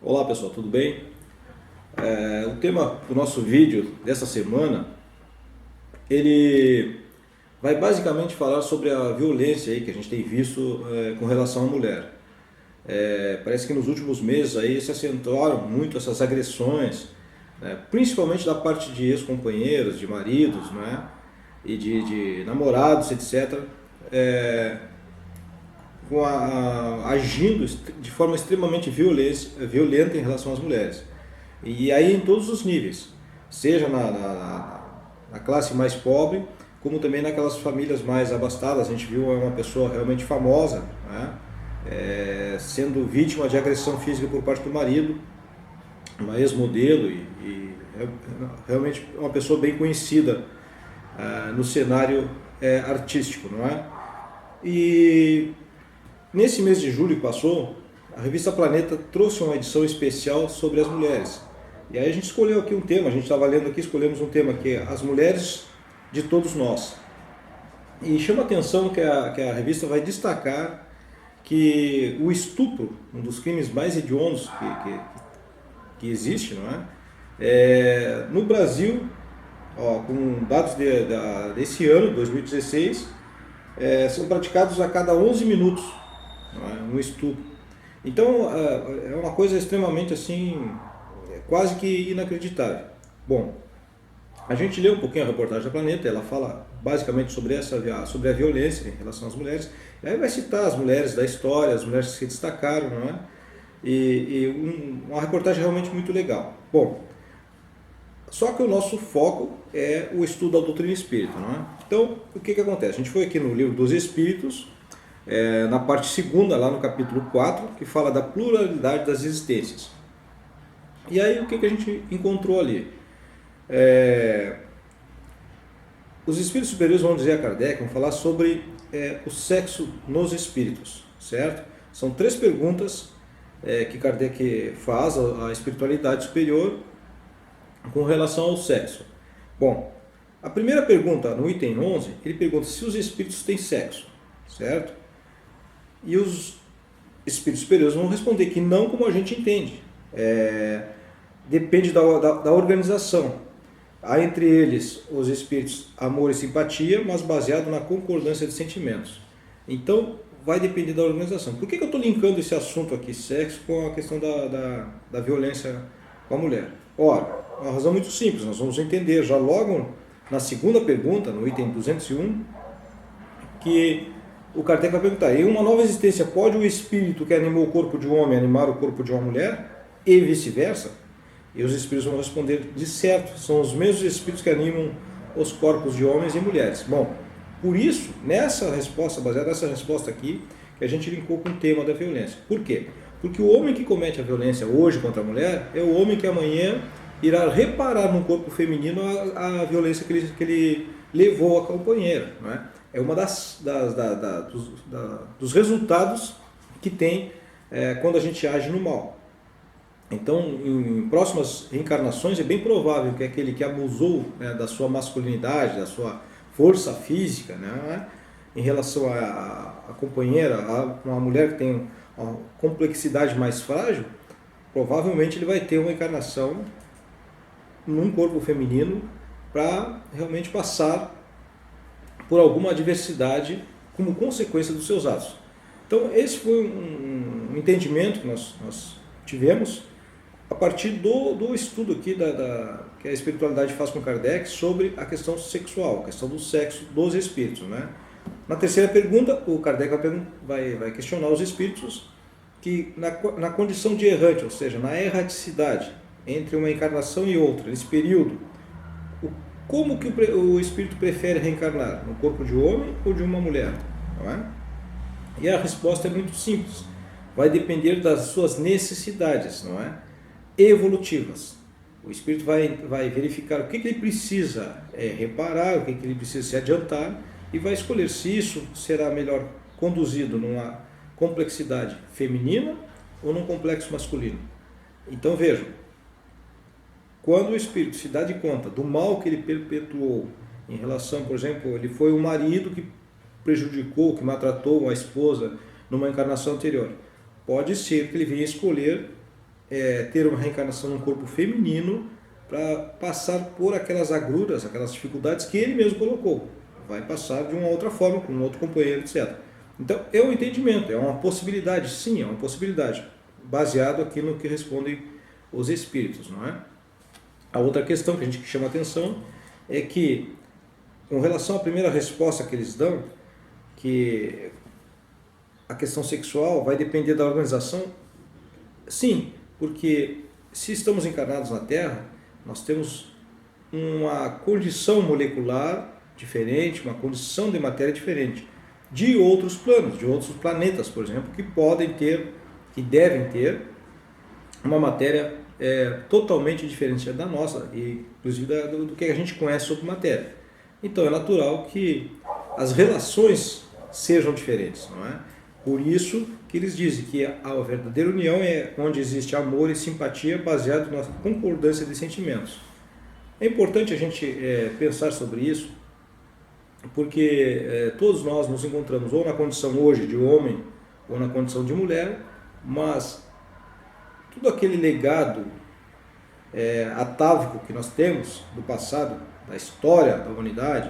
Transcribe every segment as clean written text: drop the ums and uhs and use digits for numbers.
Olá pessoal, tudo bem? O tema do nosso vídeo dessa semana, ele vai basicamente falar sobre a violência aí que a gente tem visto com relação à mulher. Parece que nos últimos meses aí se acentuaram muito essas agressões, né? Principalmente da parte de ex-companheiros, de maridos, né? E de namorados, etc. Agindo de forma extremamente violenta em relação às mulheres. E aí em todos os níveis, seja na classe mais pobre, como também naquelas famílias mais abastadas. A gente viu uma pessoa realmente famosa, né? Sendo vítima de agressão física por parte do marido, uma ex-modelo e realmente uma pessoa bem conhecida no cenário artístico, não é? E nesse mês de julho que passou, a revista Planeta trouxe uma edição especial sobre as mulheres. E aí a gente escolheu aqui um tema, a gente estava lendo aqui, escolhemos um tema que é as mulheres de todos nós. E chama a atenção que a revista vai destacar que o estupro, um dos crimes mais hediondos que existe, não é? No Brasil, com dados desse ano, 2016, são praticados a cada 11 minutos, não é? Um estupro. Então é uma coisa extremamente assim, quase que inacreditável. Bom, a gente leu um pouquinho a reportagem da Planeta, ela fala basicamente sobre a violência em relação às mulheres, e aí vai citar as mulheres da história, as mulheres que se destacaram, não é? Uma reportagem realmente muito legal. Bom, só que o nosso foco é o estudo da doutrina espírita, não é? Então, o que acontece? A gente foi aqui no livro dos Espíritos, na parte segunda, lá no capítulo 4, que fala da pluralidade das existências. E aí, o que a gente encontrou ali? Os espíritos superiores vão dizer a Kardec, vão falar sobre o sexo nos espíritos, certo? São 3 perguntas que Kardec faz à espiritualidade superior com relação ao sexo. Bom, a primeira pergunta, no item 11, ele pergunta se os espíritos têm sexo, certo? E os espíritos superiores vão responder que não, como a gente entende. Depende da organização. Há entre eles os espíritos amor e simpatia, mas baseado na concordância de sentimentos. Então, vai depender da organização. Por que eu estou linkando esse assunto aqui, sexo, com a questão da violência com a mulher? Ora, uma razão muito simples, nós vamos entender já logo na segunda pergunta, no item 201, que o Kardec vai perguntar: em uma nova existência, pode o espírito que animou o corpo de um homem animar o corpo de uma mulher? E vice-versa? E os espíritos vão responder de certo, são os mesmos espíritos que animam os corpos de homens e mulheres. Bom, por isso, nessa resposta, baseada nessa resposta aqui, que a gente linkou com o tema da violência. Por quê? Porque o homem que comete a violência hoje contra a mulher é o homem que amanhã irá reparar no corpo feminino a violência que ele levou à companheira, não é? É uma dos resultados que tem quando a gente age no mal. Então, em próximas reencarnações, é bem provável que aquele que abusou, né, da sua masculinidade, da sua força física, né, em relação à companheira, a uma mulher que tem uma complexidade mais frágil, provavelmente ele vai ter uma encarnação num corpo feminino para realmente passar por alguma adversidade como consequência dos seus atos. Então, esse foi um entendimento que nós tivemos a partir do estudo aqui que a espiritualidade faz com Kardec sobre a questão sexual, a questão do sexo dos espíritos, né? Na terceira pergunta, o Kardec vai questionar os espíritos que na condição de errante, ou seja, na erraticidade entre uma encarnação e outra, nesse período, como que o espírito prefere reencarnar? No corpo de homem ou de uma mulher? Não é? E a resposta é muito simples. Vai depender das suas necessidades, não é? Evolutivas. O espírito vai verificar o que ele precisa reparar, o que ele precisa se adiantar, e vai escolher se isso será melhor conduzido numa complexidade feminina ou num complexo masculino. Então vejam, quando o espírito se dá de conta do mal que ele perpetuou em relação, por exemplo, ele foi um marido que prejudicou, que maltratou uma esposa numa encarnação anterior. Pode ser que ele venha escolher ter uma reencarnação num corpo feminino para passar por aquelas agruras, aquelas dificuldades que ele mesmo colocou. Vai passar de uma outra forma, com um outro companheiro, etc. Então, é um entendimento, é uma possibilidade, sim, é uma possibilidade, baseado aqui no que respondem os espíritos, não é? A outra questão que a gente chama atenção é que, com relação à primeira resposta que eles dão, que a questão sexual vai depender da organização, sim, porque se estamos encarnados na Terra, nós temos uma condição molecular diferente, uma condição de matéria diferente de outros planos, de outros planetas, por exemplo, que podem ter, que devem ter uma matéria totalmente diferente da nossa, e inclusive do que a gente conhece sobre matéria. Então é natural que as relações sejam diferentes, não é? Por isso que eles dizem que a verdadeira união é onde existe amor e simpatia baseado na concordância de sentimentos. É importante a gente pensar sobre isso, porque todos nós nos encontramos ou na condição hoje de homem ou na condição de mulher, mas tudo aquele legado atávico que nós temos do passado, da história da humanidade,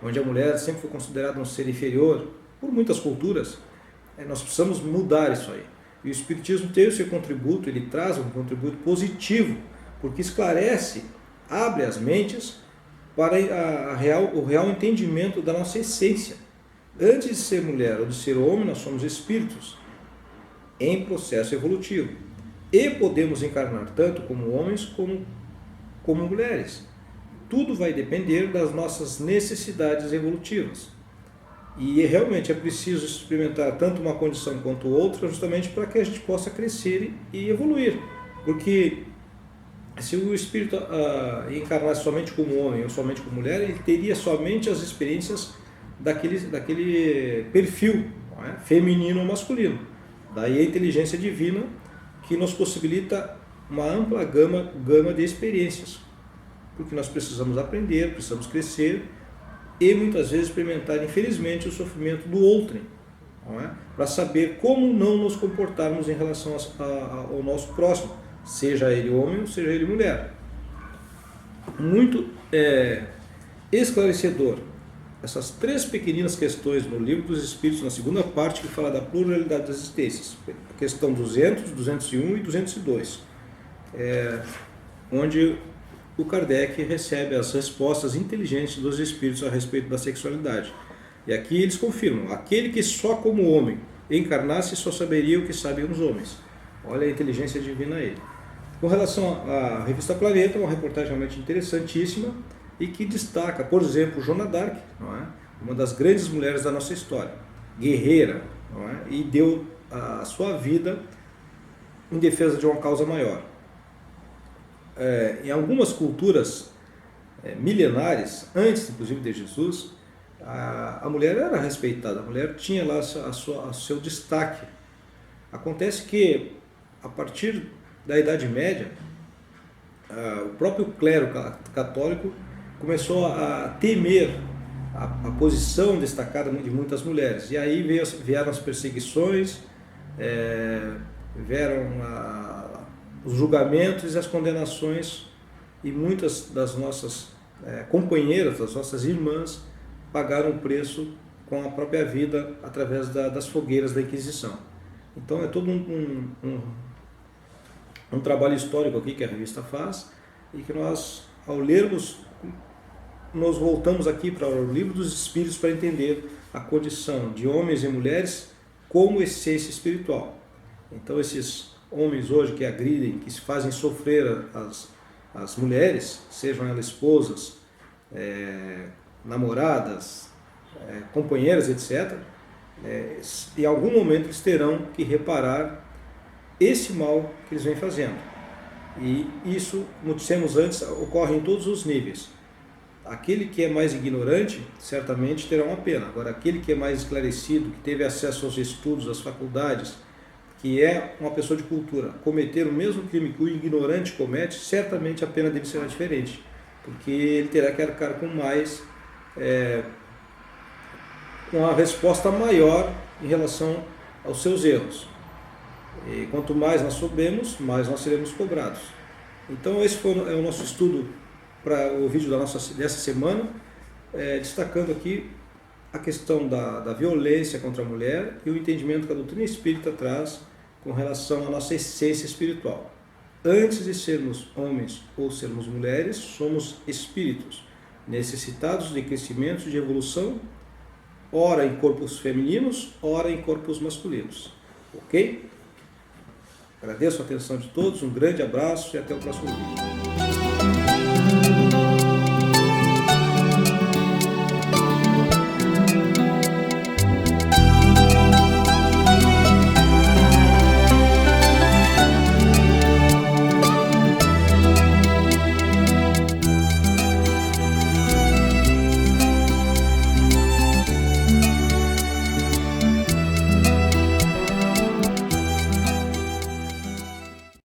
onde a mulher sempre foi considerada um ser inferior por muitas culturas, nós precisamos mudar isso aí. E o Espiritismo tem o seu contributo, ele traz um contributo positivo, porque esclarece, abre as mentes para o real entendimento da nossa essência. Antes de ser mulher ou de ser homem, nós somos espíritos em processo evolutivo. E podemos encarnar tanto como homens como mulheres. Tudo vai depender das nossas necessidades evolutivas. E realmente é preciso experimentar tanto uma condição quanto outra, justamente para que a gente possa crescer e evoluir. Porque se o espírito encarnasse somente como homem ou somente como mulher, ele teria somente as experiências daquele perfil, não é? Feminino ou masculino. Daí a inteligência divina que nos possibilita uma ampla gama de experiências. Porque nós precisamos aprender, precisamos crescer e muitas vezes experimentar, infelizmente, o sofrimento do outrem, não é? Para saber como não nos comportarmos em relação ao nosso próximo, seja ele homem ou seja ele mulher. Muito esclarecedor essas três pequeninas questões no Livro dos Espíritos, na segunda parte, que fala da pluralidade das existências, a questão 200, 201 e 202, onde o Kardec recebe as respostas inteligentes dos espíritos a respeito da sexualidade. E aqui eles confirmam: aquele que só como homem encarnasse só saberia o que sabem os homens. Olha a inteligência divina aí. Com relação à revista Planeta, uma reportagem realmente interessantíssima e que destaca, por exemplo, Joana d'Arc, não é? Uma das grandes mulheres da nossa história, guerreira, não é? E deu a sua vida em defesa de uma causa maior. Em algumas culturas milenares, antes inclusive de Jesus, a mulher era respeitada, a mulher tinha lá o seu destaque. Acontece que, a partir da Idade Média, o próprio clero católico começou a temer a posição destacada de muitas mulheres. E aí vieram as perseguições, vieram os julgamentos e as condenações, e muitas das nossas companheiras, das nossas irmãs, pagaram o preço com a própria vida através das fogueiras da Inquisição. Então é todo um trabalho histórico aqui que a revista faz, e que nós, ao lermos, nós voltamos aqui para o Livro dos Espíritos para entender a condição de homens e mulheres como essência espiritual. Então esses homens hoje que agridem, que se fazem sofrer as mulheres, sejam elas esposas, namoradas, companheiras, etc., em algum momento eles terão que reparar esse mal que eles vêm fazendo. E isso, como dissemos antes, ocorre em todos os níveis. Aquele que é mais ignorante, certamente terá uma pena. Agora, aquele que é mais esclarecido, que teve acesso aos estudos, às faculdades, que é uma pessoa de cultura, cometer o mesmo crime que o ignorante comete, certamente a pena dele será diferente, porque ele terá que arcar com mais com a resposta maior em relação aos seus erros. E quanto mais nós soubermos, mais nós seremos cobrados. Então esse é o nosso estudo para o vídeo dessa semana, destacando aqui a questão da violência contra a mulher e o entendimento que a doutrina espírita traz com relação à nossa essência espiritual. Antes de sermos homens ou sermos mulheres, somos espíritos, necessitados de crescimento e de evolução, ora em corpos femininos, ora em corpos masculinos. Ok? Agradeço a atenção de todos, um grande abraço e até o próximo vídeo.